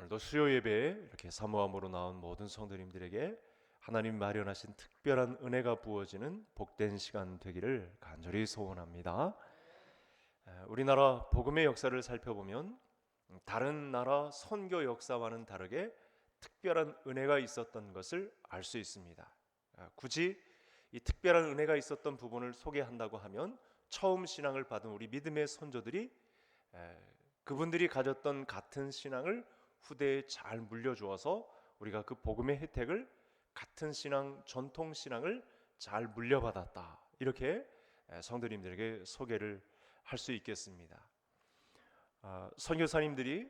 오늘도 수요 예배에 이렇게 사모함으로 나온 모든 성도님들에게 하나님 마련하신 특별한 은혜가 부어지는 복된 시간 되기를 간절히 소원합니다. 우리나라 복음의 역사를 살펴보면 다른 나라 선교 역사와는 다르게 특별한 은혜가 있었던 것을 알 수 있습니다. 굳이 이 특별한 은혜가 있었던 부분을 소개한다고 하면 처음 신앙을 받은 우리 믿음의 선조들이 그분들이 가졌던 같은 신앙을 후대에 잘 물려주어서 우리가 그 복음의 혜택을 같은 신앙, 전통 신앙을 잘 물려받았다, 이렇게 성도님들에게 소개를 할 수 있겠습니다. 선교사님들이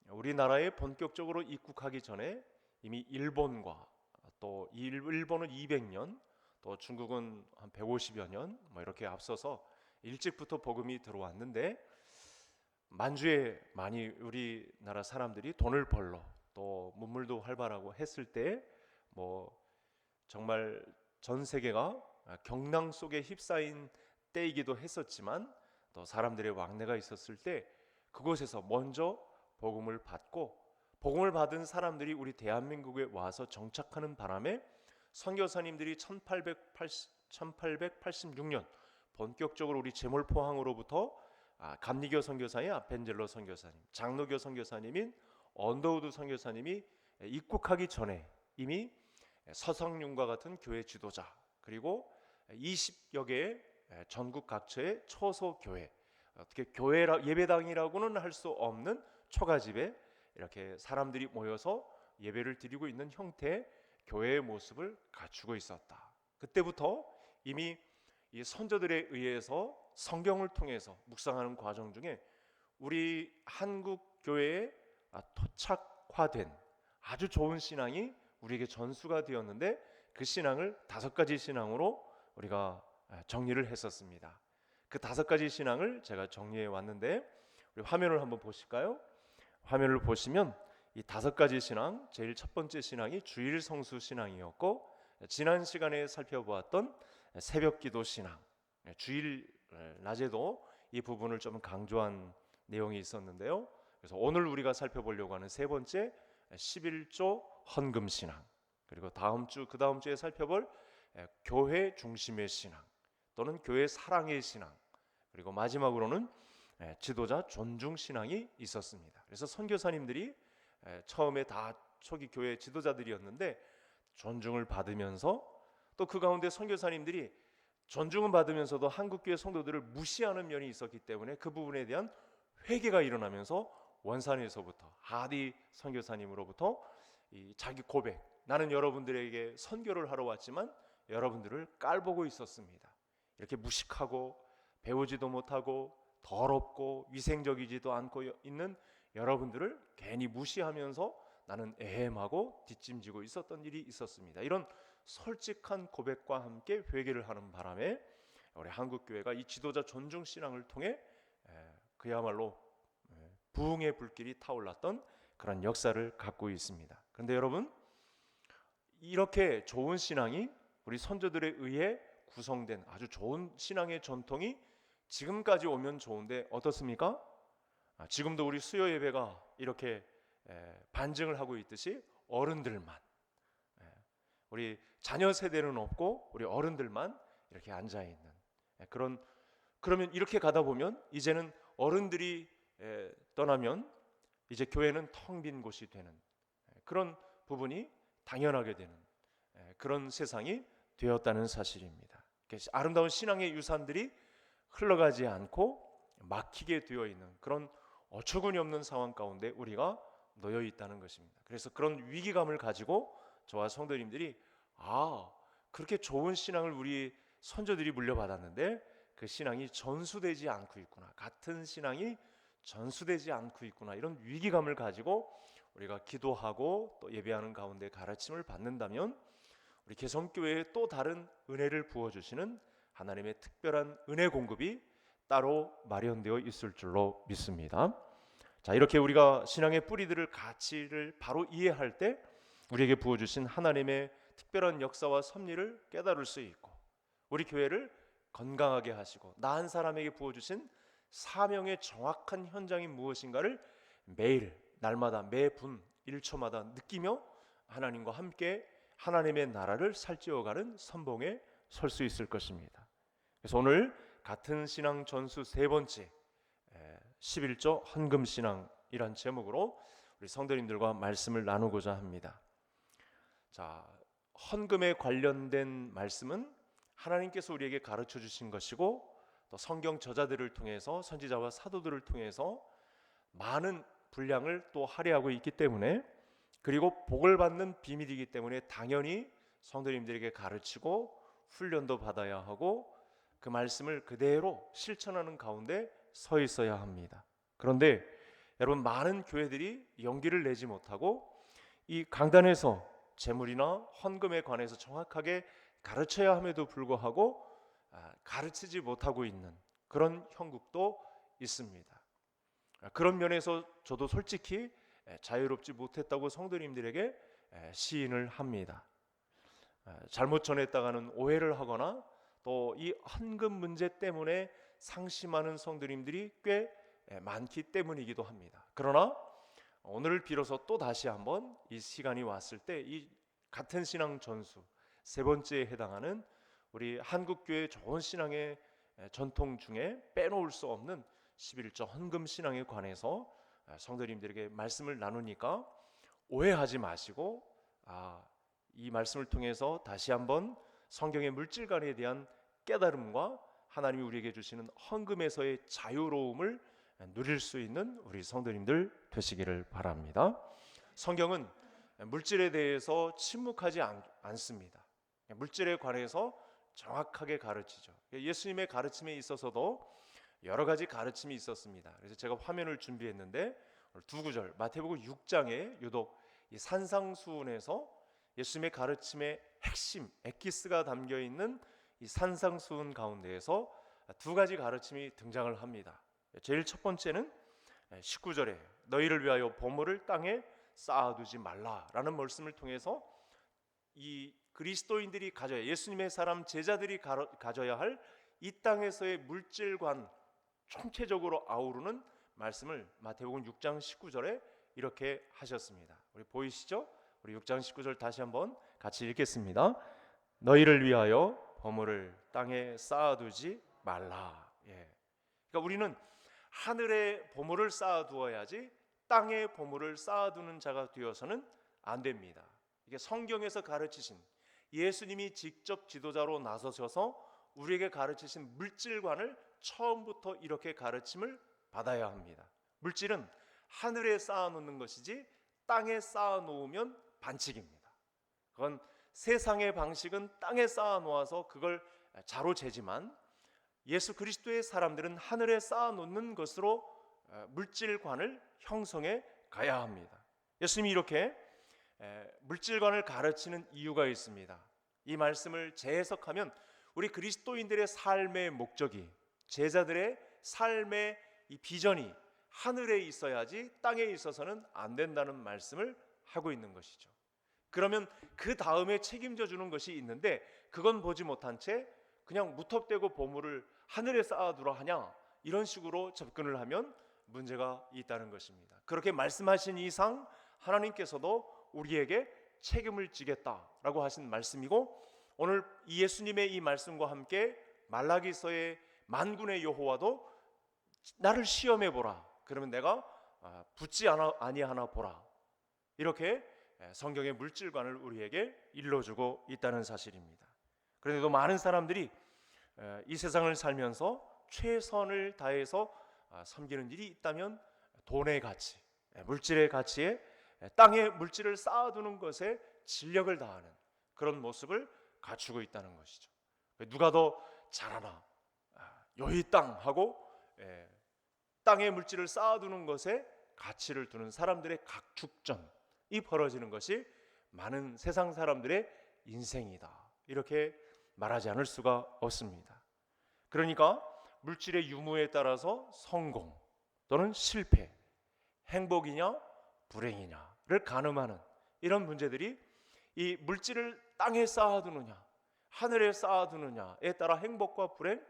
우리나라에 본격적으로 입국하기 전에 이미 일본과 또 일본은 200년, 또 중국은 한 150여 년 이렇게 앞서서 일찍부터 복음이 들어왔는데, 만주에 많이 우리나라 사람들이 돈을 벌러 또 문물도 활발하고 했을 때 정말 전 세계가 경랑 속에 휩싸인 때이기도 했었지만, 또 사람들의 왕래가 있었을 때 그곳에서 먼저 복음을 받고, 복음을 받은 사람들이 우리 대한민국에 와서 정착하는 바람에 선교사님들이 1886년 본격적으로 우리 제몰포항으로부터 감리교 선교사인 아펜젤로 선교사님, 장로교 선교사님인 언더우드 선교사님이 입국하기 전에 이미 서성윤과 같은 교회 지도자, 그리고 20여 개의 전국 각처의 초소 교회, 어떻게 교회라 예배당이라고는 할 수 없는 초가집에 이렇게 사람들이 모여서 예배를 드리고 있는 형태의 교회의 모습을 갖추고 있었다. 그때부터 이미 이 선조들에 의해서 성경을 통해서 묵상하는 과정 중에 우리 한국 교회에 토착화된 아주 좋은 신앙이 우리에게 전수가 되었는데, 그 신앙을 5가지 신앙으로 우리가 정리를 했었습니다. 그 5가지 신앙을 제가 정리해 왔는데, 우리 화면을 한번 보실까요? 화면을 보시면 이 5가지 신앙, 제일 첫 번째 신앙이 주일 성수 신앙이었고, 지난 시간에 살펴보았던 새벽 기도 신앙, 주일 낮에도 이 부분을 좀 강조한 내용이 있었는데요. 그래서 오늘 우리가 살펴보려고 하는 세 번째 11조 헌금 신앙, 그리고 그 다음 주에 살펴볼 교회 중심의 신앙 또는 교회 사랑의 신앙, 그리고 마지막으로는 지도자 존중 신앙이 있었습니다. 그래서 선교사님들이 처음에 다 초기 교회 지도자들이었는데 존중을 받으면서, 또 그 가운데 선교사님들이 존중은 받으면서도 한국교회 성도들을 무시하는 면이 있었기 때문에 그 부분에 대한 회개가 일어나면서 원산에서부터 하디 선교사님으로부터 이 자기 고백, 나는 여러분들에게 선교를 하러 왔지만 여러분들을 깔보고 있었습니다. 이렇게 무식하고 배우지도 못하고 더럽고 위생적이지도 않고 있는 여러분들을 괜히 무시하면서 나는 애헴하고 뒷짐지고 있었던 일이 있었습니다. 이런 솔직한 고백과 함께 회개를 하는 바람에 우리 한국교회가 이 지도자 존중 신앙을 통해 그야말로 부흥의 불길이 타올랐던 그런 역사를 갖고 있습니다. 그런데 여러분, 이렇게 좋은 신앙이 우리 선조들에 의해 구성된 아주 좋은 신앙의 전통이 지금까지 오면 좋은데 어떻습니까? 지금도 우리 수요 예배가 이렇게 반증을 하고 있듯이 어른들만, 우리 자녀 세대는 없고 우리 어른들만 이렇게 앉아있는 그러면 이렇게 가다 보면 이제는 어른들이 떠나면 이제 교회는 텅 빈 곳이 되는 그런 부분이 당연하게 되는 그런 세상이 되었다는 사실입니다. 아름다운 신앙의 유산들이 흘러가지 않고 막히게 되어 있는 그런 어처구니 없는 상황 가운데 우리가 놓여 있다는 것입니다. 그래서 그런 위기감을 가지고 저와 성도님들이 그렇게 좋은 신앙을 우리 선조들이 물려받았는데 그 신앙이 전수되지 않고 있구나, 같은 신앙이 전수되지 않고 있구나, 이런 위기감을 가지고 우리가 기도하고 또 예배하는 가운데 가르침을 받는다면 우리 개성교회에 또 다른 은혜를 부어주시는 하나님의 특별한 은혜 공급이 따로 마련되어 있을 줄로 믿습니다. 자, 이렇게 우리가 신앙의 뿌리들을 가치를 바로 이해할 때 우리에게 부어주신 하나님의 특별한 역사와 섭리를 깨달을 수 있고, 우리 교회를 건강하게 하시고 나 한 사람에게 부어주신 사명의 정확한 현장이 무엇인가를 매일 날마다 매분 1초마다 느끼며 하나님과 함께 하나님의 나라를 살찌워가는 선봉에 설 수 있을 것입니다. 그래서 오늘 같은 신앙 전수 세 번째 11조 헌금신앙이란 제목으로 우리 성도님들과 말씀을 나누고자 합니다. 자, 헌금에 관련된 말씀은 하나님께서 우리에게 가르쳐 주신 것이고 또 성경 저자들을 통해서 선지자와 사도들을 통해서 많은 분량을 또 할애하고 있기 때문에, 그리고 복을 받는 비밀이기 때문에 당연히 성도님들에게 가르치고 훈련도 받아야 하고 그 말씀을 그대로 실천하는 가운데 서 있어야 합니다. 그런데 여러분, 많은 교회들이 용기를 내지 못하고 이 강단에서 재물이나 헌금에 관해서 정확하게 가르쳐야 함에도 불구하고 가르치지 못하고 있는 그런 형국도 있습니다. 그런 면에서 저도 솔직히 자유롭지 못했다고 성도님들에게 시인을 합니다. 잘못 전했다가는 오해를 하거나 또 이 헌금 문제 때문에 상심하는 성도님들이 꽤 많기 때문이기도 합니다. 그러나 오늘을 빌어서 또 다시 한번 이 시간이 왔을 때 이 같은 신앙 전수 세 번째에 해당하는 우리 한국교회 좋은 신앙의 전통 중에 빼놓을 수 없는 11조 헌금 신앙에 관해서 성도님들에게 말씀을 나누니까 오해하지 마시고 이 말씀을 통해서 다시 한번 성경의 물질관에 대한 깨달음과 하나님이 우리에게 주시는 헌금에서의 자유로움을 누릴 수 있는 우리 성도님들 되시기를 바랍니다. 성경은 물질에 대해서 침묵하지 않습니다. 물질에 관해서 정확하게 가르치죠. 예수님의 가르침에 있어서도 여러 가지 가르침이 있었습니다. 그래서 제가 화면을 준비했는데 두 구절, 마태복음 6장에 유독 이 산상수훈에서 예수님의 가르침의 핵심 엑기스가 담겨 있는 이 산상수훈 가운데에서 두 가지 가르침이 등장을 합니다. 제일 첫 번째는 19절에 너희를 위하여 보물을 땅에 쌓아두지 말라라는 말씀을 통해서 이 그리스도인들이 가져야, 예수님의 사람 제자들이 가져야 할 이 땅에서의 물질관 총체적으로 아우르는 말씀을 마태복음 6장 19절에 이렇게 하셨습니다. 우리 보이시죠? 우리 6장 19절 다시 한번 같이 읽겠습니다. 너희를 위하여 보물을 땅에 쌓아두지 말라. 그러니까 우리는 하늘에 보물을 쌓아두어야지 땅에 보물을 쌓아두는 자가 되어서는 안 됩니다. 이게 성경에서 가르치신, 예수님이 직접 지도자로 나서셔서 우리에게 가르치신 물질관을 처음부터 이렇게 가르침을 받아야 합니다. 물질은 하늘에 쌓아놓는 것이지 땅에 쌓아놓으면 반칙입니다. 그건 세상의 방식은 땅에 쌓아놓아서 그걸 자로 재지만 예수 그리스도의 사람들은 하늘에 쌓아놓는 것으로 물질관을 형성해 가야 합니다. 예수님이 이렇게 물질관을 가르치는 이유가 있습니다. 이 말씀을 재해석하면 우리 그리스도인들의 삶의 목적이, 제자들의 삶의 이 비전이 하늘에 있어야지 땅에 있어서는 안 된다는 말씀을 하고 있는 것이죠. 그러면 그 다음에 책임져 주는 것이 있는데 그건 보지 못한 채 그냥 무턱대고 보물을 하늘에 쌓아두라 하냐, 이런 식으로 접근을 하면 문제가 있다는 것입니다. 그렇게 말씀하신 이상 하나님께서도 우리에게 책임을 지겠다라고 하신 말씀이고, 오늘 예수님의 이 말씀과 함께 말라기서의 만군의 여호와도 나를 시험해 보라, 그러면 내가 붙지 아니하나 보라, 이렇게 성경의 물질관을 우리에게 일러주고 있다는 사실입니다. 그런데도 많은 사람들이 이 세상을 살면서 최선을 다해서 섬기는 일이 있다면 돈의 가치, 물질의 가치에 땅에 물질을 쌓아두는 것에 진력을 다하는 그런 모습을 갖추고 있다는 것이죠. 누가 더 잘하나, 여기 땅 하고 땅에 물질을 쌓아두는 것에 가치를 두는 사람들의 각축전이 벌어지는 것이 많은 세상 사람들의 인생이다, 이렇게 말하지 않을 수가 없습니다. 그러니까 물질의 유무에 따라서 성공 또는 실패, 행복이냐 불행이냐를 가늠하는 이런 문제들이, 이 물질을 땅에 쌓아두느냐 하늘에 쌓아두느냐에 따라 행복과 불행,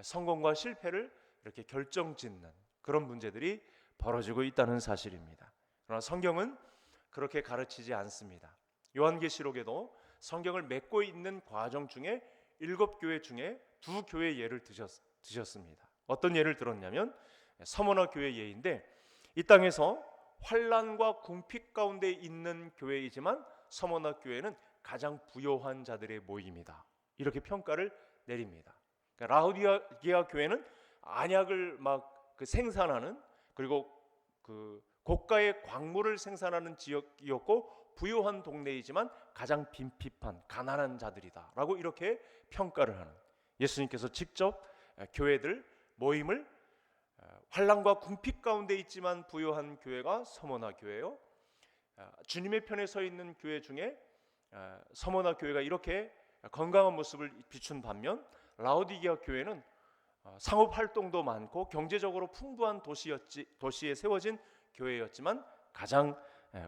성공과 실패를 이렇게 결정짓는 그런 문제들이 벌어지고 있다는 사실입니다. 그러나 성경은 그렇게 가르치지 않습니다. 요한계시록에도 성경을 맺고 있는 과정 중에 7교회 중에 2교회 예를 드셨습니다. 어떤 예를 들었냐면 서머나 교회 예인데, 이 땅에서 환난과 궁핍 가운데 있는 교회이지만 서머나 교회는 가장 부요한 자들의 모임이다, 이렇게 평가를 내립니다. 그러니까 라오디게아 교회는 안약을 막 생산하는, 그리고 그 고가의 광물을 생산하는 지역이었고 부유한 동네이지만 가장 빈핍한 가난한 자들이다라고 이렇게 평가를 하는, 예수님께서 직접 교회들 모임을 환난과 궁핍 가운데 있지만 부유한 교회가 서머나 교회요, 주님의 편에 서 있는 교회 중에 서머나 교회가 이렇게 건강한 모습을 비춘 반면 라오디게아 교회는 상업 활동도 많고 경제적으로 풍부한 도시에 세워진 교회였지만 가장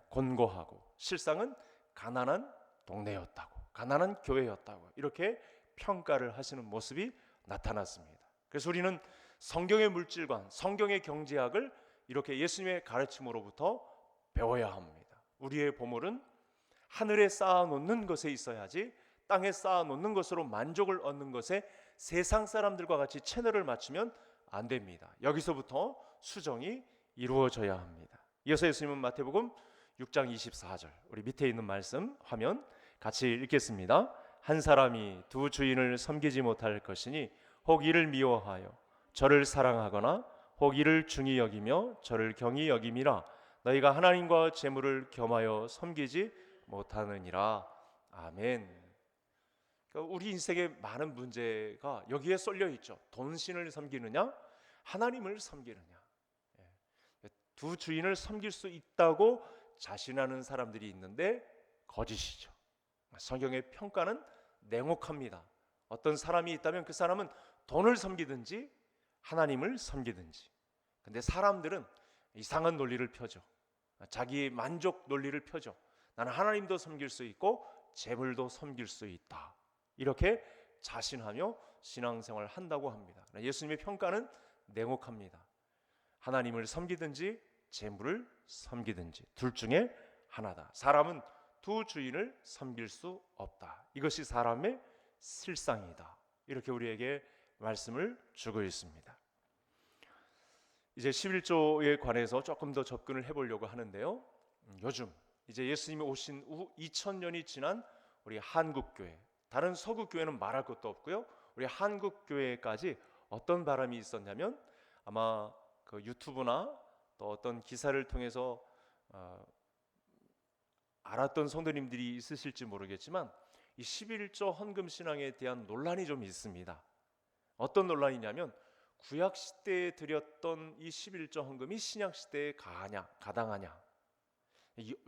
곤고하고 실상은 가난한 동네였다고, 가난한 교회였다고 이렇게 평가를 하시는 모습이 나타났습니다. 그래서 우리는 성경의 물질관, 성경의 경제학을 이렇게 예수님의 가르침으로부터 배워야 합니다. 우리의 보물은 하늘에 쌓아놓는 것에 있어야지 땅에 쌓아놓는 것으로 만족을 얻는 것에 세상 사람들과 같이 채널을 맞추면 안 됩니다. 여기서부터 수정이 이루어져야 합니다. 이어서 예수님은 마태복음 6장 24절, 우리 밑에 있는 말씀 화면 같이 읽겠습니다. 한 사람이 두 주인을 섬기지 못할 것이니 혹 이를 미워하여 저를 사랑하거나 혹 이를 중히 여기며 저를 경히 여김이라. 너희가 하나님과 재물을 겸하여 섬기지 못하느니라. 아멘. 그러니까 우리 인생의 많은 문제가 여기에 쏠려 있죠. 돈신을 섬기느냐, 하나님을 섬기느냐. 두 주인을 섬길 수 있다고 자신하는 사람들이 있는데 거짓이죠. 성경의 평가는 냉혹합니다. 어떤 사람이 있다면 그 사람은 돈을 섬기든지 하나님을 섬기든지. 근데 사람들은 이상한 논리를 펴죠. 자기 만족 논리를 펴죠. 나는 하나님도 섬길 수 있고 재물도 섬길 수 있다, 이렇게 자신하며 신앙생활을 한다고 합니다. 예수님의 평가는 냉혹합니다. 하나님을 섬기든지 재물을 섬기든지 둘 중에 하나다. 사람은 두 주인을 섬길 수 없다. 이것이 사람의 실상이다. 이렇게 우리에게 말씀을 주고 있습니다. 이제 11조에 관해서 조금 더 접근을 해보려고 하는데요. 요즘 이제 예수님이 오신 후 2000년이 지난 우리 한국교회, 다른 서구교회는 말할 것도 없고요. 우리 한국교회까지 어떤 바람이 있었냐면, 아마 그 유튜브나 또 어떤 기사를 통해서 알았던 성도님들이 있으실지 모르겠지만 이 11조 헌금 신앙에 대한 논란이 좀 있습니다. 어떤 논란이냐면, 구약 시대에 드렸던 이 11조 헌금이 신약 시대에 가당하냐,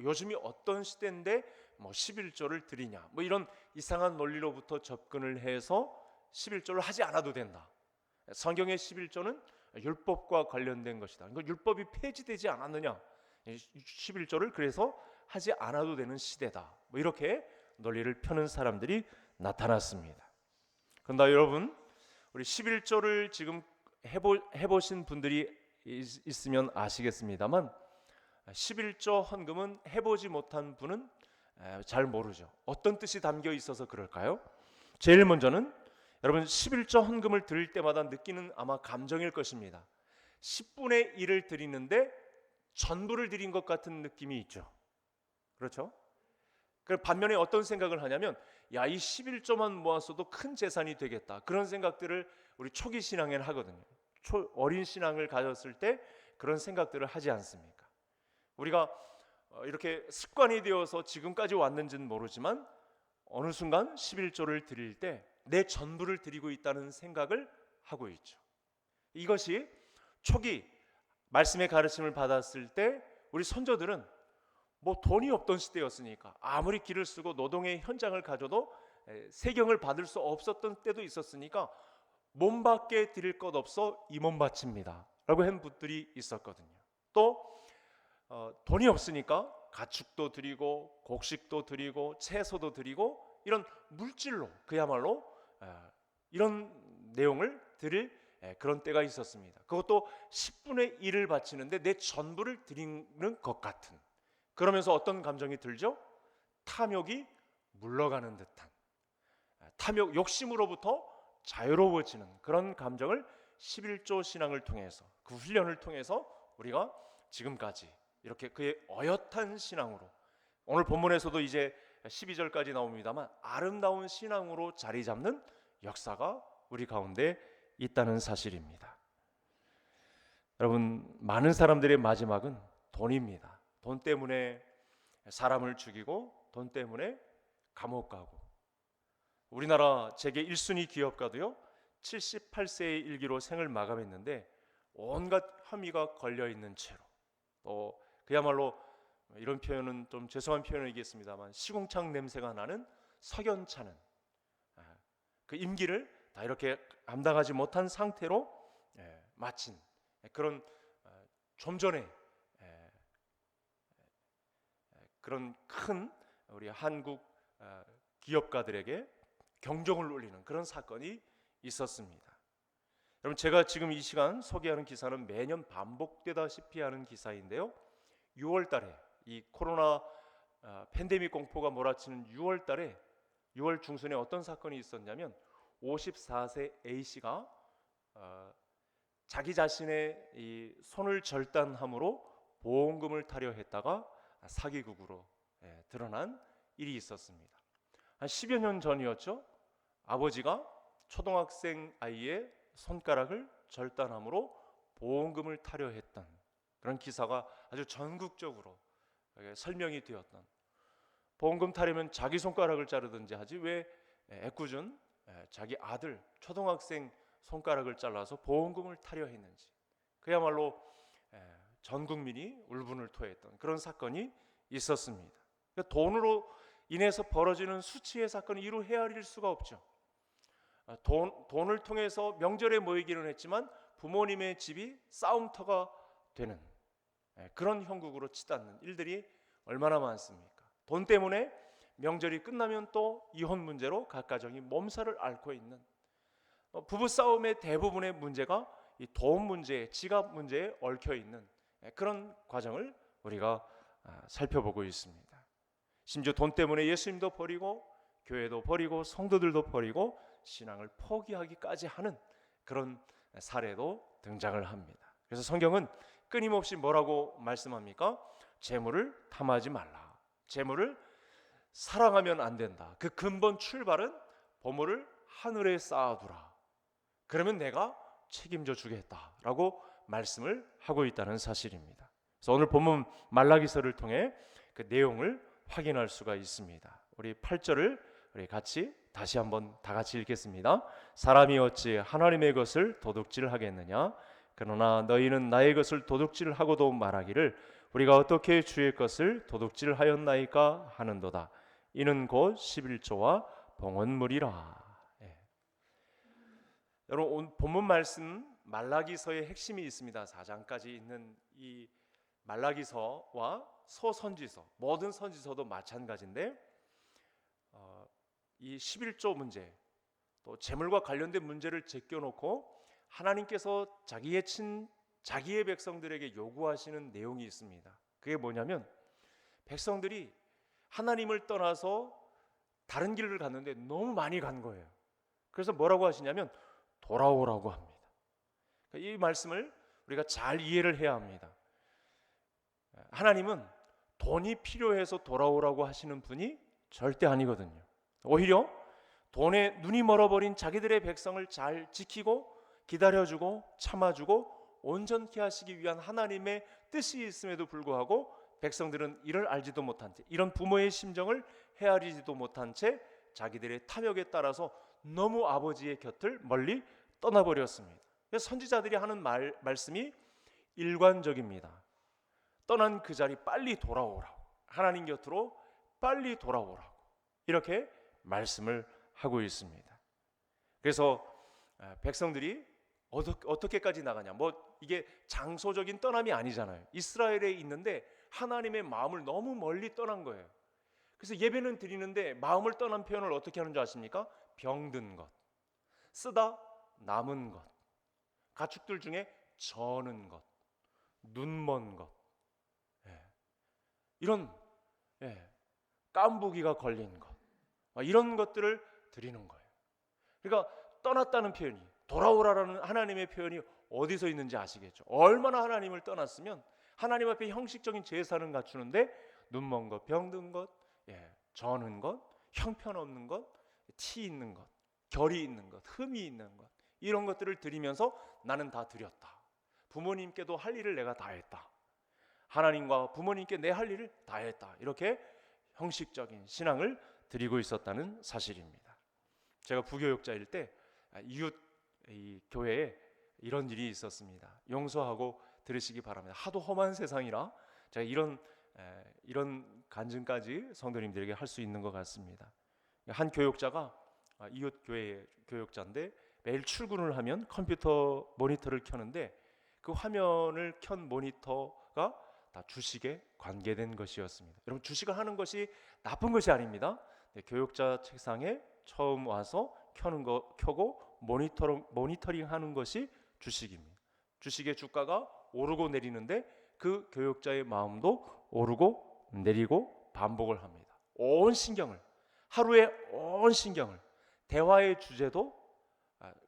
요즘이 어떤 시대인데 뭐 11조를 드리냐, 뭐 이런 이상한 논리로부터 접근을 해서 11조를 하지 않아도 된다. 성경의 11조는 율법과 관련된 것이다. 이거 율법이 폐지되지 않았느냐, 11조를 그래서 하지 않아도 되는 시대다, 뭐 이렇게 논리를 펴는 사람들이 나타났습니다. 그런데 여러분, 우리 11조를 지금 해보신 분들이 있으면 아시겠습니다만 11조 헌금은 해보지 못한 분은 잘 모르죠. 어떤 뜻이 담겨 있어서 그럴까요? 제일 먼저는 여러분 11조 헌금을 드릴 때마다 느끼는 아마 감정일 것입니다. 10분의 1을 드리는데 전부를 드린 것 같은 느낌이 있죠. 그렇죠? 반면에 어떤 생각을 하냐면, 야, 이 11조만 모았어도 큰 재산이 되겠다, 그런 생각들을 우리 초기 신앙에는 하거든요. 어린 신앙을 가졌을 때 그런 생각들을 하지 않습니까? 우리가 이렇게 습관이 되어서 지금까지 왔는지는 모르지만 어느 순간 11조를 드릴 때 내 전부를 드리고 있다는 생각을 하고 있죠. 이것이 초기 말씀의 가르침을 받았을 때 우리 선조들은 뭐 돈이 없던 시대였으니까 아무리 길을 쓰고 노동의 현장을 가져도 세경을 받을 수 없었던 때도 있었으니까 몸밖에 드릴 것 없어 이 몸 바칩니다 라고 한 분들이 있었거든요. 또 돈이 없으니까 가축도 드리고 곡식도 드리고 채소도 드리고 이런 물질로 그야말로 이런 내용을 드릴 그런 때가 있었습니다. 그것도 10분의 1을 바치는데 내 전부를 드리는 것 같은 그러면서 어떤 감정이 들죠? 탐욕이 물러가는 듯한, 탐욕, 욕심으로부터 자유로워지는 그런 감정을 11조 신앙을 통해서, 그 훈련을 통해서 우리가 지금까지 이렇게 그의 어엿한 신앙으로, 오늘 본문에서도 이제 12절까지 나옵니다만 아름다운 신앙으로 자리 잡는 역사가 우리 가운데 있다는 사실입니다. 여러분, 많은 사람들의 마지막은 돈입니다. 돈 때문에 사람을 죽이고 돈 때문에 감옥 가고, 우리나라 세계 1순위 기업가도요 78세의 일기로 생을 마감했는데 온갖 혐의가 걸려있는 채로, 또 그야말로 이런 표현은 좀 죄송한 표현이겠습니다만 시궁창 냄새가 나는 석연차는 그 임기를 다 이렇게 감당하지 못한 상태로 마친 그런 좀 전에 그런 큰 우리 한국 기업가들에게 경종을 울리는 그런 사건이 있었습니다. 여러분, 제가 지금 이 시간 소개하는 기사는 매년 반복되다시피 하는 기사인데요, 6월 달에 이 코로나 팬데믹 공포가 몰아치는 6월 달에 6월 중순에 어떤 사건이 있었냐면 54세 A씨가 자기 자신의 이 손을 절단함으로 보험금을 타려 했다가 사기극으로 드러난 일이 있었습니다. 한 10여 년 전이었죠. 아버지가 초등학생 아이의 손가락을 절단함으로 보험금을 타려 했던 그런 기사가 아주 전국적으로 설명이 되었던, 보험금 타려면 자기 손가락을 자르든지 하지 왜 애꿎은 자기 아들 초등학생 손가락을 잘라서 보험금을 타려 했는지, 그야말로 전 국민이 울분을 토했던 그런 사건이 있었습니다. 그러니까 돈으로 인해서 벌어지는 수치의 사건은 이루 헤아릴 수가 없죠. 돈을 통해서 명절에 모이기는 했지만 부모님의 집이 싸움터가 되는 그런 형국으로 치닫는 일들이 얼마나 많습니까? 돈 때문에 명절이 끝나면 또 이혼 문제로 각 가정이 몸살을 앓고 있는, 부부 싸움의 대부분의 문제가 이 돈 문제, 지갑 문제에 얽혀 있는 그런 과정을 우리가 살펴보고 있습니다. 심지어 돈 때문에 예수님도 버리고 교회도 버리고 성도들도 버리고 신앙을 포기하기까지 하는 그런 사례도 등장을 합니다. 그래서 성경은 끊임없이 뭐라고 말씀합니까? 재물을 탐하지 말라. 재물을 사랑하면 안 된다. 그 근본 출발은 보물을 하늘에 쌓아두라. 그러면 내가 책임져 주겠다라고 말씀을 하고 있다는 사실입니다. 그래서 오늘 본문 말라기서를 통해 그 내용을 확인할 수가 있습니다. 우리 8절을 우리 같이 다시 한번 다 같이 읽겠습니다. 사람이 어찌 하나님의 것을 도둑질하겠느냐? 그러나 너희는 나의 것을 도둑질하고도 말하기를 우리가 어떻게 주의 것을 도둑질하였나이까 하는도다. 이는 곧 11조와 봉헌물이라. 여러분, 오늘 본문 말씀 말라기서의 핵심이 있습니다. 4장까지 있는 이 말라기서와 소선지서, 모든 선지서도 마찬가지인데 이 11조 문제, 또 재물과 관련된 문제를 제껴놓고 하나님께서 자기의 백성들에게 요구하시는 내용이 있습니다. 그게 뭐냐면 백성들이 하나님을 떠나서 다른 길을 갔는데 너무 많이 간 거예요. 그래서 뭐라고 하시냐면 돌아오라고 합니다. 이 말씀을 우리가 잘 이해를 해야 합니다. 하나님은 돈이 필요해서 돌아오라고 하시는 분이 절대 아니거든요. 오히려 돈에 눈이 멀어버린 자기들의 백성을 잘 지키고 기다려주고 참아주고 온전케 하시기 위한 하나님의 뜻이 있음에도 불구하고 백성들은 이를 알지도 못한 채, 이런 부모의 심정을 헤아리지도 못한 채 자기들의 탐욕에 따라서 너무 아버지의 곁을 멀리 떠나버렸습니다. 그래서 선지자들이 하는 말씀이 일관적입니다. 떠난 그 자리 빨리 돌아오라고, 하나님 곁으로 빨리 돌아오라고 이렇게 말씀을 하고 있습니다. 그래서 백성들이 어떻게까지 나가냐, 뭐 이게 장소적인 떠남이 아니잖아요. 이스라엘에 있는데 하나님의 마음을 너무 멀리 떠난 거예요. 그래서 예배는 드리는데 마음을 떠난 표현을 어떻게 하는 줄 아십니까? 병든 것, 쓰다 남은 것, 가축들 중에 저는 것, 눈먼 것, 이런 깐부기가 걸린 것, 이런 것들을 드리는 거예요. 그러니까 떠났다는 표현이, 돌아오라라는 하나님의 표현이 어디서 있는지 아시겠죠? 얼마나 하나님을 떠났으면 하나님 앞에 형식적인 제사는 갖추는데 눈먼 것, 병든 것, 저는 것, 형편없는 것, 티 있는 것, 결이 있는 것, 흠이 있는 것, 이런 것들을 드리면서 나는 다 드렸다. 부모님께도 할 일을 내가 다 했다. 하나님과 부모님께 내 할 일을 다 했다. 이렇게 형식적인 신앙을 드리고 있었다는 사실입니다. 제가 부교육자일 때 이웃 교회에 이런 일이 있었습니다. 용서하고 들으시기 바랍니다. 하도 험한 세상이라 제가 이런 간증까지 성도님들에게 할 수 있는 것 같습니다. 한 교육자가 이웃 교회 교육자인데 매일 출근을 하면 컴퓨터 모니터를 켜는데 그 화면을 켠 모니터가 다 주식에 관계된 것이었습니다. 여러분, 주식을 하는 것이 나쁜 것이 아닙니다. 교육자 책상에 처음 와서 켜고 모니터링 하는 것이 주식입니다. 주식의 주가가 오르고 내리는데 그 교육자의 마음도 오르고 내리고 반복을 합니다. 하루에 온 신경을, 대화의 주제도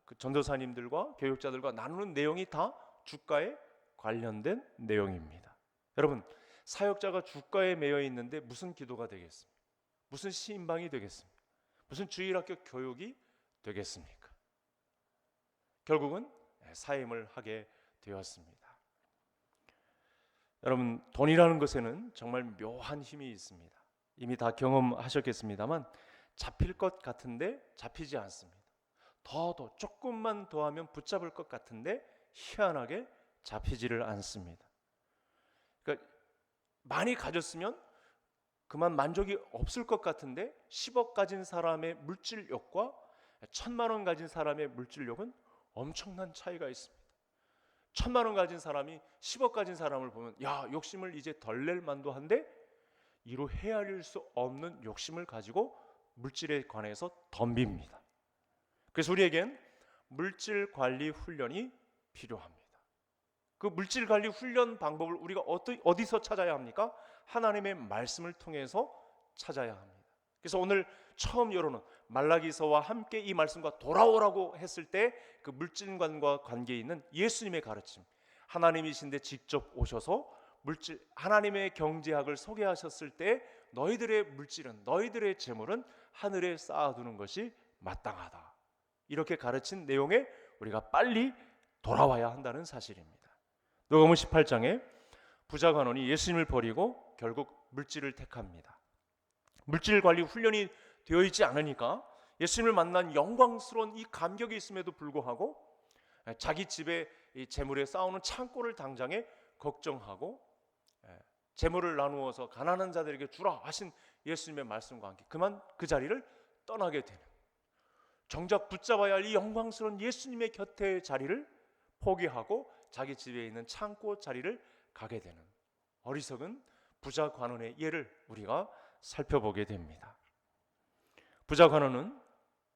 그 전도사님들과 교육자들과 나누는 내용이 다 주가에 관련된 내용입니다. 여러분, 사역자가 주가에 매여 있는데 무슨 기도가 되겠습니까? 무슨 신방이 되겠습니까? 무슨 주일학교 교육이 되겠습니까? 결국은 사임을 하게 되었습니다. 여러분, 돈이라는 것에는 정말 묘한 힘이 있습니다. 이미 다 경험하셨겠습니다만 잡힐 것 같은데 잡히지 않습니다. 조금만 더 하면 붙잡을 것 같은데 희한하게 잡히지를 않습니다. 그러니까 많이 가졌으면 그만 만족이 없을 것 같은데 10억 가진 사람의 물질욕과 1000만 원 가진 사람의 물질욕은 엄청난 차이가 있습니다. 1000만 원 가진 사람이 10억 가진 사람을 보면 욕심을 이제 덜 낼 만도 한데 이로 헤아릴 수 없는 욕심을 가지고 물질에 관해서 덤빕니다. 그래서 우리에겐 물질 관리 훈련이 필요합니다. 그 물질 관리 훈련 방법을 우리가 어디서 찾아야 합니까? 하나님의 말씀을 통해서 찾아야 합니다. 그래서 오늘 처음 여러는 말라기서와 함께 이 말씀과 돌아오라고 했을 때 그 물질관과 관계에 있는 예수님의 가르침, 하나님이신데 직접 오셔서 하나님의 경제학을 소개하셨을 때 너희들의 물질은, 너희들의 재물은 하늘에 쌓아두는 것이 마땅하다, 이렇게 가르친 내용에 우리가 빨리 돌아와야 한다는 사실입니다. 누가복음 18장에 부자 관원이 예수님을 버리고 결국 물질을 택합니다. 물질 관리 훈련이 되어 있지 않으니까 예수님을 만난 영광스러운 이 감격이 있음에도 불구하고 자기 집에 이 재물에 쌓아오는 창고를 당장에 걱정하고 재물을 나누어서 가난한 자들에게 주라 하신 예수님의 말씀과 함께 그만 그 자리를 떠나게 되는, 정작 붙잡아야 할 이 영광스러운 예수님의 곁의 자리를 포기하고 자기 집에 있는 창고 자리를 가게 되는 어리석은 부자 관원의 예를 우리가 살펴보게 됩니다. 부자 관원은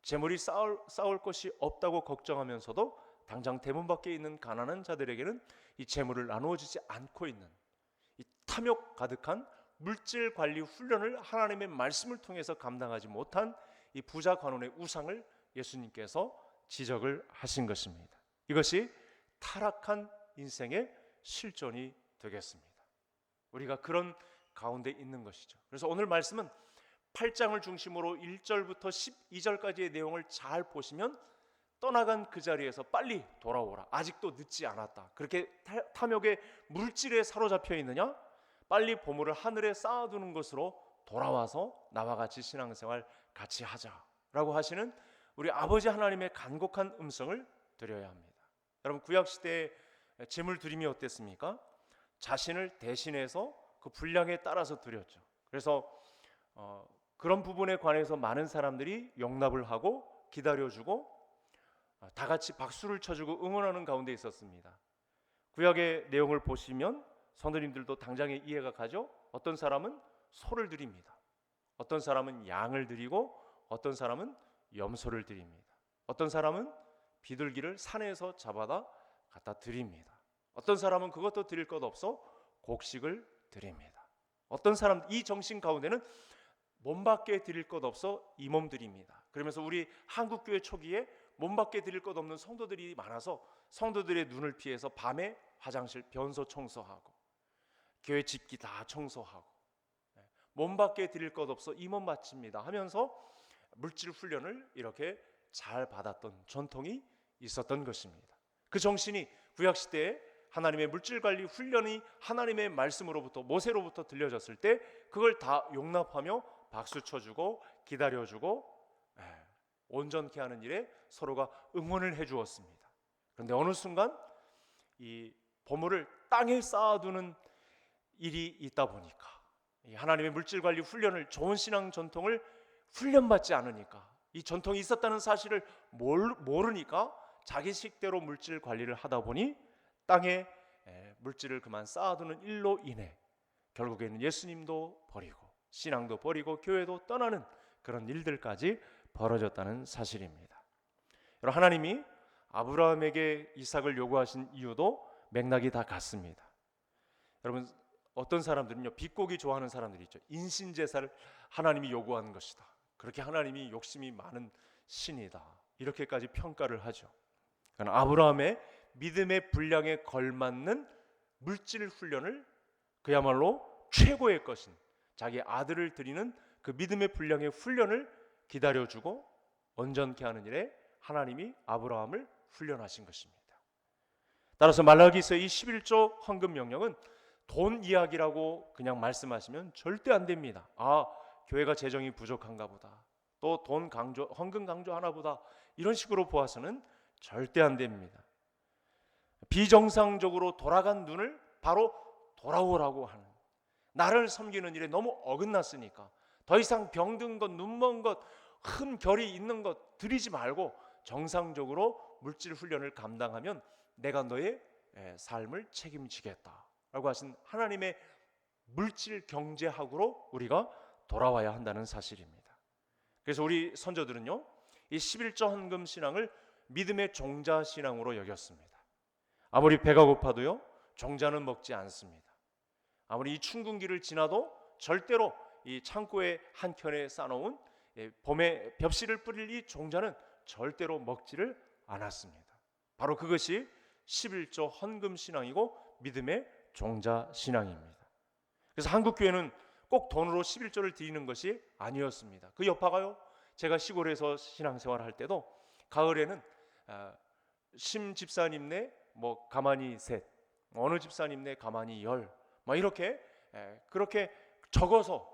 재물이 쌓을 것이 없다고 걱정하면서도 당장 대문 밖에 있는 가난한 자들에게는 이 재물을 나누어 주지 않고 있는 이 탐욕 가득한 물질 관리 훈련을 하나님의 말씀을 통해서 감당하지 못한 이 부자 관원의 우상을 예수님께서 지적을 하신 것입니다. 이것이 타락한 인생의 실존이 되겠습니다. 우리가 그런 가운데 있는 것이죠. 그래서 오늘 말씀은 8장을 중심으로 1절부터 12절까지의 내용을 잘 보시면 떠나간 그 자리에서 빨리 돌아오라, 아직도 늦지 않았다, 그렇게 탐욕의 물질에 사로잡혀 있느냐, 빨리 보물을 하늘에 쌓아두는 것으로 돌아와서 나와 같이 신앙생활 같이 하자라고 하시는 우리 아버지 하나님의 간곡한 음성을 드려야 합니다. 여러분, 구약시대의 제물 드림이 어땠습니까? 자신을 대신해서 그 분량에 따라서 드렸죠. 그래서 그런 부분에 관해서 많은 사람들이 용납을 하고 기다려주고 다 같이 박수를 쳐주고 응원하는 가운데 있었습니다. 구약의 내용을 보시면 성도님들도 당장에 이해가 가죠. 어떤 사람은 소를 드립니다. 어떤 사람은 양을 드리고 어떤 사람은 염소를 드립니다. 어떤 사람은 비둘기를 산에서 잡아다 갖다 드립니다. 어떤 사람은 그것도 드릴 것 없어 곡식을 드립니다. 어떤 사람, 이 정신 가운데는 몸 밖에 드릴 것 없어 이 몸 드립니다. 그러면서 우리 한국교회 초기에 몸 밖에 드릴 것 없는 성도들이 많아서 성도들의 눈을 피해서 밤에 화장실 변소 청소하고 교회 집기 다 청소하고 몸 밖에 드릴 것 없어 이 몸 바칩니다 하면서 물질 훈련을 이렇게 잘 받았던 전통이 있었던 것입니다. 그 정신이 구약시대에 하나님의 물질관리 훈련이 하나님의 말씀으로부터 모세로부터 들려졌을 때 그걸 다 용납하며 박수 쳐주고 기다려주고 온전케 하는 일에 서로가 응원을 해주었습니다. 그런데 어느 순간 이 보물을 땅에 쌓아두는 일이 있다 보니까 하나님의 물질관리 훈련을, 좋은 신앙 전통을 훈련받지 않으니까, 이 전통이 있었다는 사실을 모르니까 자기 식대로 물질 관리를 하다 보니 땅에 물질을 그만 쌓아두는 일로 인해 결국에는 예수님도 버리고 신앙도 버리고 교회도 떠나는 그런 일들까지 벌어졌다는 사실입니다. 여러분, 하나님이 아브라함에게 이삭을 요구하신 이유도 맥락이 다 같습니다. 여러분, 어떤 사람들은요, 비꼬기 좋아하는 사람들이 있죠. 인신제사를 하나님이 요구하는 것이다, 그렇게 하나님이 욕심이 많은 신이다, 이렇게까지 평가를 하죠. 그러나 아브라함의 믿음의 분량에 걸맞는 물질 훈련을, 그야말로 최고의 것인 자기 아들을 드리는 그 믿음의 분량의 훈련을 기다려주고 온전케 하는 일에 하나님이 아브라함을 훈련하신 것입니다. 따라서 말라기서의 이 11조 헌금 명령은 돈 이야기라고 그냥 말씀하시면 절대 안 됩니다. 교회가 재정이 부족한가 보다, 또 돈 강조, 헌금 강조하나 보다, 이런 식으로 보아서는 절대 안 됩니다. 비정상적으로 돌아간 눈을 바로 돌아오라고 하는, 나를 섬기는 일에 너무 어긋났으니까 더 이상 병든 것, 눈먼 것, 큰 결이 있는 것 드리지 말고 정상적으로 물질 훈련을 감당하면 내가 너의 삶을 책임지겠다라고 하신 하나님의 물질 경제학으로 우리가 돌아와야 한다는 사실입니다. 그래서 우리 선조들은요, 이 11조 헌금 신앙을 믿음의 종자 신앙으로 여겼습니다. 아무리 배가 고파도요, 종자는 먹지 않습니다. 아무리 이 춘궁기를 지나도 절대로 이 창고의 한켠에 쌓아놓은 봄에 벽실을 뿌릴 이 종자는 절대로 먹지를 않았습니다. 바로 그것이 11조 헌금 신앙이고 믿음의 종자 신앙입니다. 그래서 한국 교회는 꼭 돈으로 11조를 드리는 것이 아니었습니다. 그 여파가요, 제가 시골에서 신앙생활을 할 때도 가을에는 심 집사님네 가만히 셋, 어느 집사님네 가만히 열, 이렇게 그렇게 적어서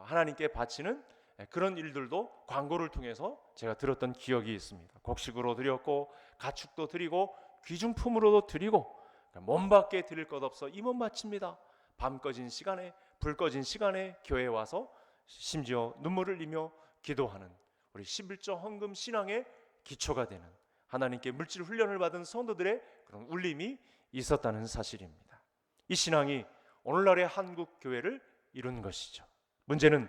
하나님께 바치는 그런 일들도 광고를 통해서 제가 들었던 기억이 있습니다. 곡식으로 드렸고 가축도 드리고 귀중품으로도 드리고, 몸 밖에 드릴 것 없어 이 몸 바칩니다. 밤 꺼진 시간에, 불 꺼진 시간에 교회에 와서 심지어 눈물을 흘리며 기도하는 우리 11조 헌금 신앙의 기초가 되는, 하나님께 물질 훈련을 받은 성도들의 그런 울림이 있었다는 사실입니다. 이 신앙이 오늘날의 한국 교회를 이룬 것이죠. 문제는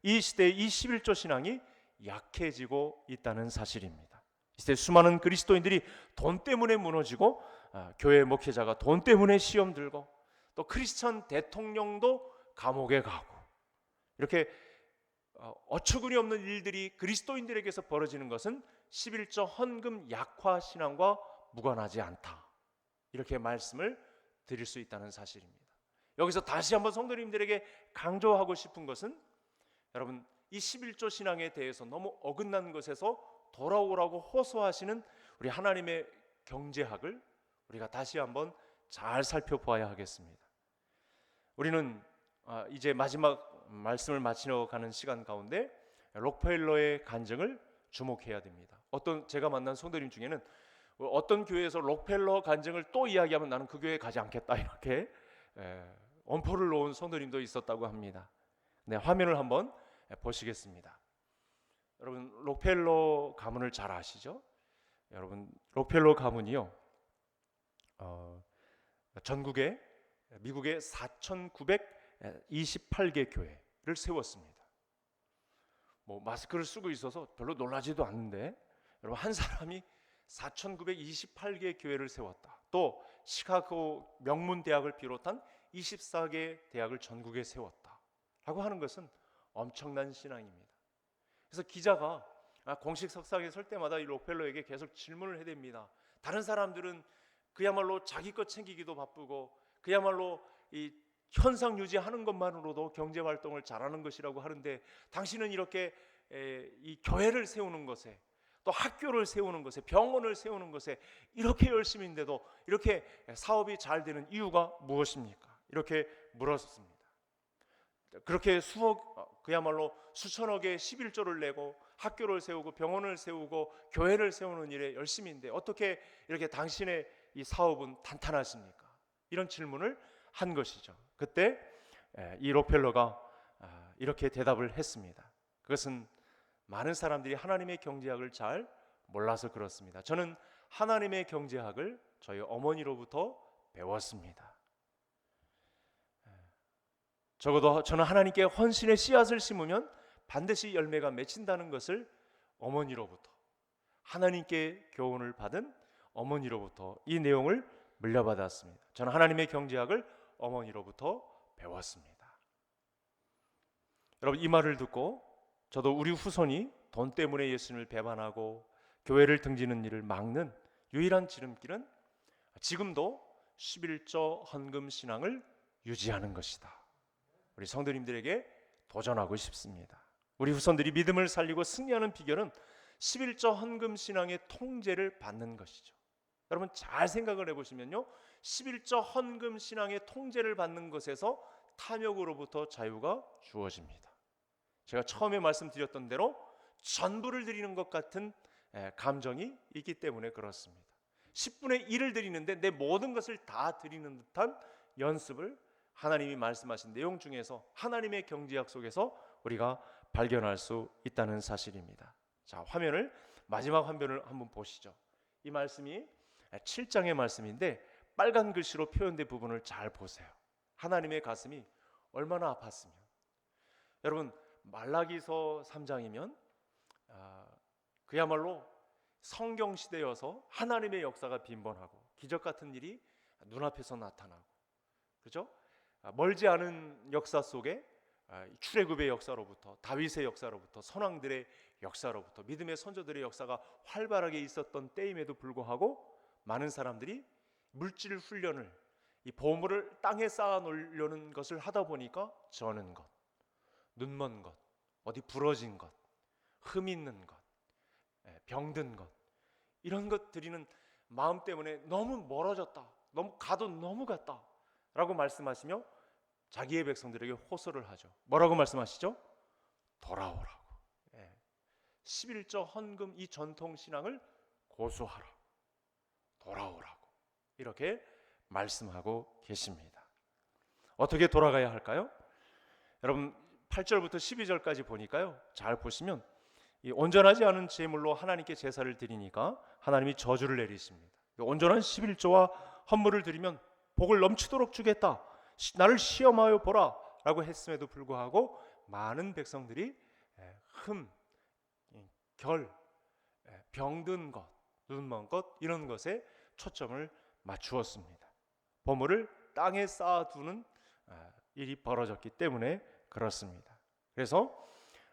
이 시대의 이 11조 신앙이 약해지고 있다는 사실입니다. 이 시대 수많은 그리스도인들이 돈 때문에 무너지고, 교회 목회자가 돈 때문에 시험 들고, 또 크리스천 대통령도 감옥에 가고, 이렇게 어처구니 없는 일들이 그리스도인들에게서 벌어지는 것은 11조 헌금 약화 신앙과 무관하지 않다, 이렇게 말씀을 드릴 수 있다는 사실입니다. 여기서 다시 한번 성도님들에게 강조하고 싶은 것은, 여러분, 이 11조 신앙에 대해서 너무 어긋난 것에서 돌아오라고 호소하시는 우리 하나님의 경제학을 우리가 다시 한번 잘 살펴보아야 하겠습니다. 우리는 이제 마지막 말씀을 마치러 가는 시간 가운데 록펠러의 간증을 주목해야 됩니다. 제가 만난 성도님 중에는 어떤 교회에서 록펠러 간증을 또 이야기하면 나는 그 교회에 가지 않겠다, 이렇게 엄포를 놓은 성도님도 있었다고 합니다. 네, 화면을 한번 보시겠습니다. 여러분, 록펠러 가문을 잘 아시죠? 여러분, 록펠러 가문이요, 전국에 미국의 4,928개 교회를 세웠습니다. 마스크를 쓰고 있어서 별로 놀라지도 않는데, 여러분, 한 사람이 4,928개 교회를 세웠다. 또 시카고 명문 대학을 비롯한 24개 대학을 전국에 세웠다. 라고 하는 것은 엄청난 신앙입니다. 그래서 기자가 공식 석상에 설 때마다 이 록펠러에게 계속 질문을 해댑니다. 다른 사람들은 그야말로 자기 것 챙기기도 바쁘고 그야말로 이 현상 유지하는 것만으로도 경제 활동을 잘하는 것이라고 하는데 당신은 이렇게 이 교회를 세우는 것에 또 학교를 세우는 것에 병원을 세우는 것에 이렇게 열심인데도 이렇게 사업이 잘 되는 이유가 무엇입니까? 이렇게 물었습니다. 그렇게 그야말로 수천억의 11조를 내고 학교를 세우고 병원을 세우고 교회를 세우는 일에 열심인데 어떻게 이렇게 당신의 이 사업은 탄탄하십니까? 이런 질문을 한 것이죠. 그때 이 록펠러가 이렇게 대답을 했습니다. 그것은 많은 사람들이 하나님의 경제학을 잘 몰라서 그렇습니다. 저는 하나님의 경제학을 저희 어머니로부터 배웠습니다. 적어도 저는 하나님께 헌신의 씨앗을 심으면 반드시 열매가 맺힌다는 것을 어머니로부터, 하나님께 교훈을 받은 어머니로부터 이 내용을 물려받았습니다. 저는 하나님의 경제학을 어머니로부터 배웠습니다. 여러분, 이 말을 듣고 저도 우리 후손이 돈 때문에 예수님을 배반하고 교회를 등지는 일을 막는 유일한 지름길은 지금도 11조 헌금 신앙을 유지하는 것이다. 우리 성도님들에게 도전하고 싶습니다. 우리 후손들이 믿음을 살리고 승리하는 비결은 11조 헌금 신앙의 통제를 받는 것이죠. 여러분 잘 생각을 해보시면요, 11조 헌금 신앙의 통제를 받는 것에서 탐욕으로부터 자유가 주어집니다. 제가 처음에 말씀드렸던 대로 전부를 드리는 것 같은 감정이 있기 때문에 그렇습니다. 10분의 1을 드리는데 내 모든 것을 다 드리는 듯한 연습을 하나님이 말씀하신 내용 중에서 하나님의 경제학 속에서 우리가 발견할 수 있다는 사실입니다. 자, 마지막 화면을 한번 보시죠. 이 말씀이 7장의 말씀인데 빨간 글씨로 표현된 부분을 잘 보세요. 하나님의 가슴이 얼마나 아팠으면. 여러분 말라기서 3장이면 그야말로 성경 시대여서 하나님의 역사가 빈번하고 기적 같은 일이 눈앞에서 나타나고, 그렇죠? 멀지 않은 역사 속에 출애굽의 역사로부터 다윗의 역사로부터 선왕들의 역사로부터 믿음의 선조들의 역사가 활발하게 있었던 때임에도 불구하고 많은 사람들이 물질 훈련을, 이 보물을 땅에 쌓아 놓으려는 것을 하다 보니까 저는 것, 눈먼 것, 어디 부러진 것, 흠 있는 것, 병든 것, 이런 것 드리는 마음 때문에 너무 멀어졌다, 가도 너무 갔다 라고 말씀하시며 자기의 백성들에게 호소를 하죠. 뭐라고 말씀하시죠? 돌아오라고. 11조 헌금 이 전통신앙을 고수하라, 돌아오라고 이렇게 말씀하고 계십니다. 어떻게 돌아가야 할까요? 여러분 8절부터 12절까지 보니까요, 잘 보시면 이 온전하지 않은 제물로 하나님께 제사를 드리니까 하나님이 저주를 내리십니다. 온전한 11조와 헌물을 드리면 복을 넘치도록 주겠다, 나를 시험하여 보라 라고 했음에도 불구하고 많은 백성들이 흠, 결, 병든 것, 눈먼 것 이런 것에 초점을 맞추었습니다. 보물을 땅에 쌓아두는 일이 벌어졌기 때문에 그렇습니다. 그래서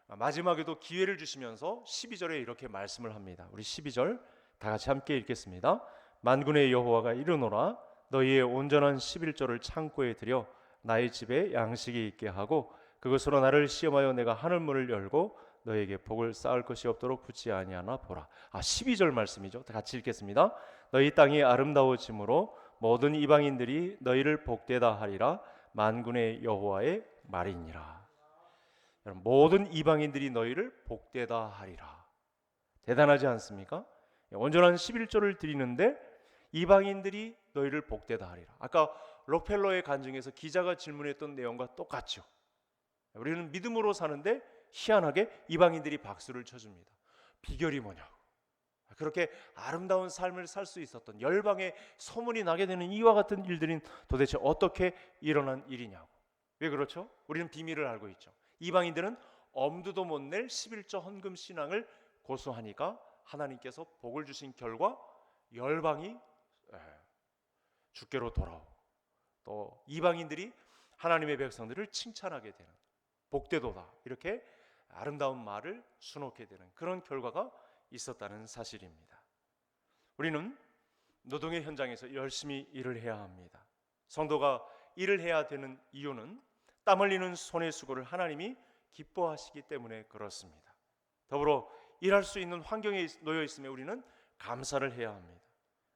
마지막에도 기회를 주시면서 12절에 이렇게 말씀을 합니다. 우리 12절 다 같이 함께 읽겠습니다. 만군의 여호와가 이르노라, 너희의 온전한 11조를 창고에 들여 나의 집에 양식이 있게 하고 그것으로 나를 시험하여 내가 하늘문을 열고 너에게 복을 쌓을 것이 없도록 붙지 아니하나 보라. 12절 말씀이죠. 다 같이 읽겠습니다. 너희 땅이 아름다워짐으로 모든 이방인들이 너희를 복되다 하리라. 만군의 여호와의 말이니라. 여러분, 모든 이방인들이 너희를 복되다 하리라. 대단하지 않습니까? 온전한 11조를 드리는데 이방인들이 너희를 복되다 하리라. 아까 록펠러의 간증에서 기자가 질문했던 내용과 똑같죠. 우리는 믿음으로 사는데 희한하게 이방인들이 박수를 쳐줍니다. 비결이 뭐냐고. 그렇게 아름다운 삶을 살 수 있었던, 열방에 소문이 나게 되는 이와 같은 일들은 도대체 어떻게 일어난 일이냐고. 왜 그렇죠? 우리는 비밀을 알고 있죠. 이방인들은 엄두도 못 낼 11조 헌금 신앙을 고수하니까 하나님께서 복을 주신 결과 열방이 주께로 돌아오고 또 이방인들이 하나님의 백성들을 칭찬하게 되는, 복되도다, 이렇게 아름다운 말을 수놓게 되는 그런 결과가 있었다는 사실입니다. 우리는 노동의 현장에서 열심히 일을 해야 합니다. 성도가 일을 해야 되는 이유는 땀 흘리는 손의 수고를 하나님이 기뻐하시기 때문에 그렇습니다. 더불어 일할 수 있는 환경에 놓여 있음에 우리는 감사를 해야 합니다.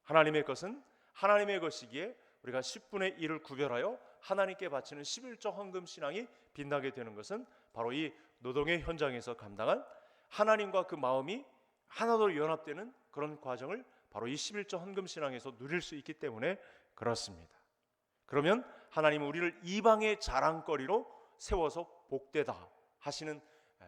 하나님의 것은 하나님의 것이기에 우리가 10분의 1을 구별하여 하나님께 바치는 11조 헌금 신앙이 빛나게 되는 것은 바로 이 노동의 현장에서 감당한 하나님과 그 마음이 하나로 연합되는 그런 과정을 바로 이 11조 헌금 신앙에서 누릴 수 있기 때문에 그렇습니다. 그러면 하나님은 우리를 이방의 자랑거리로 세워서 복되다 하시는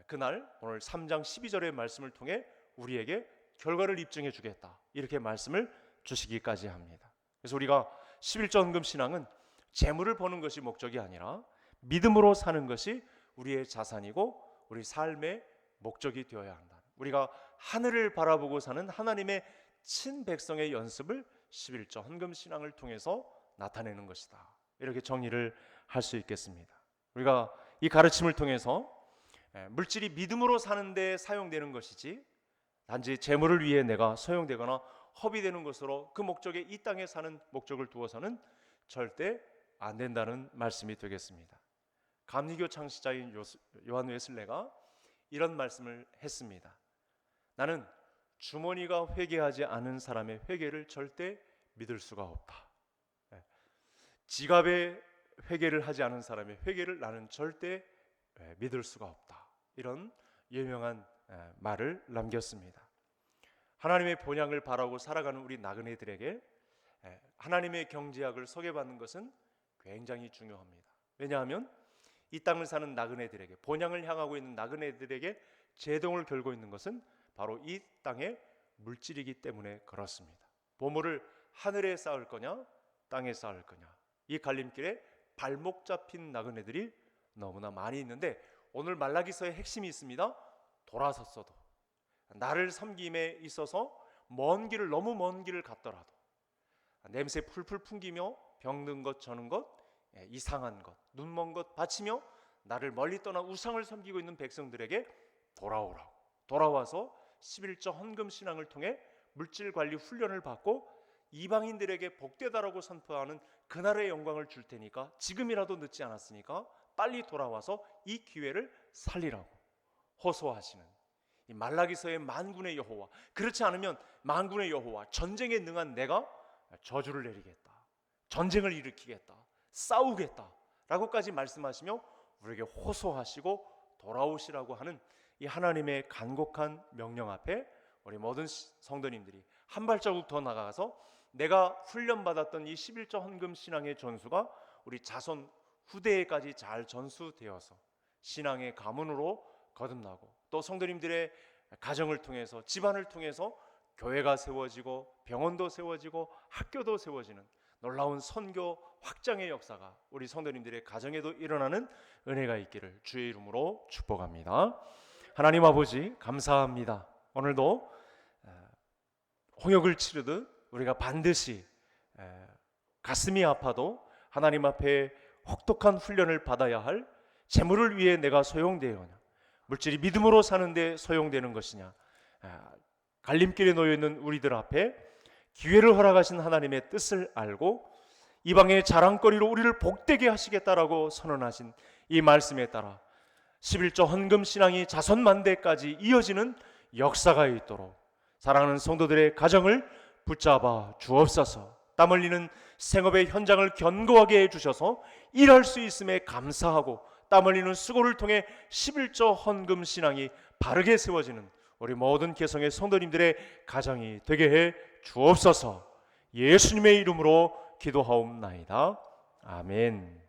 그날, 오늘 3장 12절의 말씀을 통해 우리에게 결과를 입증해 주겠다, 이렇게 말씀을 주시기까지 합니다. 그래서 우리가 11조 헌금 신앙은 재물을 버는 것이 목적이 아니라 믿음으로 사는 것이 우리의 자산이고 우리 삶의 목적이 되어야 한다. 우리가 하늘을 바라보고 사는 하나님의 친백성의 연습을 11조 헌금 신앙을 통해서 나타내는 것이다, 이렇게 정리를 할 수 있겠습니다. 우리가 이 가르침을 통해서 물질이 믿음으로 사는 데 사용되는 것이지 단지 재물을 위해 내가 소용되거나 허비되는 것으로 그 목적에 이 땅에 사는 목적을 두어서는 절대 안 된다는 말씀이 되겠습니다. 감리교 창시자인 요한 웨슬레가 이런 말씀을 했습니다. 나는 주머니가 회개하지 않은 사람의 회개를 절대 믿을 수가 없다. 지갑에 회개를 하지 않은 사람의 회개를 나는 절대 믿을 수가 없다, 이런 유명한 말을 남겼습니다. 하나님의 본향을 바라고 살아가는 우리 나그네들에게 하나님의 경제학을 소개받는 것은 굉장히 중요합니다. 왜냐하면 이 땅을 사는 나그네들에게, 본향을 향하고 있는 나그네들에게 제동을 걸고 있는 것은 바로 이 땅의 물질이기 때문에 그렇습니다. 보물을 하늘에 쌓을 거냐 땅에 쌓을 거냐, 이 갈림길에 발목 잡힌 나그네들이 너무나 많이 있는데 오늘 말라기서의 핵심이 있습니다. 돌아섰어도, 나를 섬김에 있어서 너무 먼 길을 갔더라도, 냄새 풀풀 풍기며 병든 것 저는 것, 이상한 것, 눈먼 것 바치며 나를 멀리 떠나 우상을 섬기고 있는 백성들에게 돌아오라고, 돌아와서 11조 헌금 신앙을 통해 물질 관리 훈련을 받고 이방인들에게 복되다라고 선포하는 그날의 영광을 줄 테니까 지금이라도 늦지 않았으니까 빨리 돌아와서 이 기회를 살리라고 호소하시는 이 말라기서의 만군의 여호와, 그렇지 않으면 만군의 여호와, 전쟁에 능한 내가 저주를 내리겠다, 전쟁을 일으키겠다, 싸우겠다 라고까지 말씀하시며 우리에게 호소하시고 돌아오시라고 하는 이 하나님의 간곡한 명령 앞에 우리 모든 성도님들이 한 발자국 더 나가서 내가 훈련받았던 이 11조 헌금 신앙의 전수가 우리 자손 후대에까지 잘 전수되어서 신앙의 가문으로 거듭나고, 또 성도님들의 가정을 통해서, 집안을 통해서 교회가 세워지고 병원도 세워지고 학교도 세워지는 놀라운 선교 확장의 역사가 우리 성도님들의 가정에도 일어나는 은혜가 있기를 주의 이름으로 축복합니다. 하나님 아버지 감사합니다. 오늘도 홍역을 치르듯 우리가 반드시 가슴이 아파도 하나님 앞에 혹독한 훈련을 받아야 할 재물을 위해 내가 소용되어냐, 물질이 믿음으로 사는데 소용되는 것이냐, 갈림길에 놓여있는 우리들 앞에 기회를 허락하신 하나님의 뜻을 알고 이방의 자랑거리로 우리를 복되게 하시겠다라고 선언하신 이 말씀에 따라 11조 헌금 신앙이 자손만대까지 이어지는 역사가 있도록 사랑하는 성도들의 가정을 붙잡아 주옵소서. 땀 흘리는 생업의 현장을 견고하게 해주셔서 일할 수 있음에 감사하고 땀 흘리는 수고를 통해 11조 헌금 신앙이 바르게 세워지는 우리 모든 개성의 성도님들의 가정이 되게 해 주옵소서. 예수님의 이름으로 기도하옵나이다. 아멘.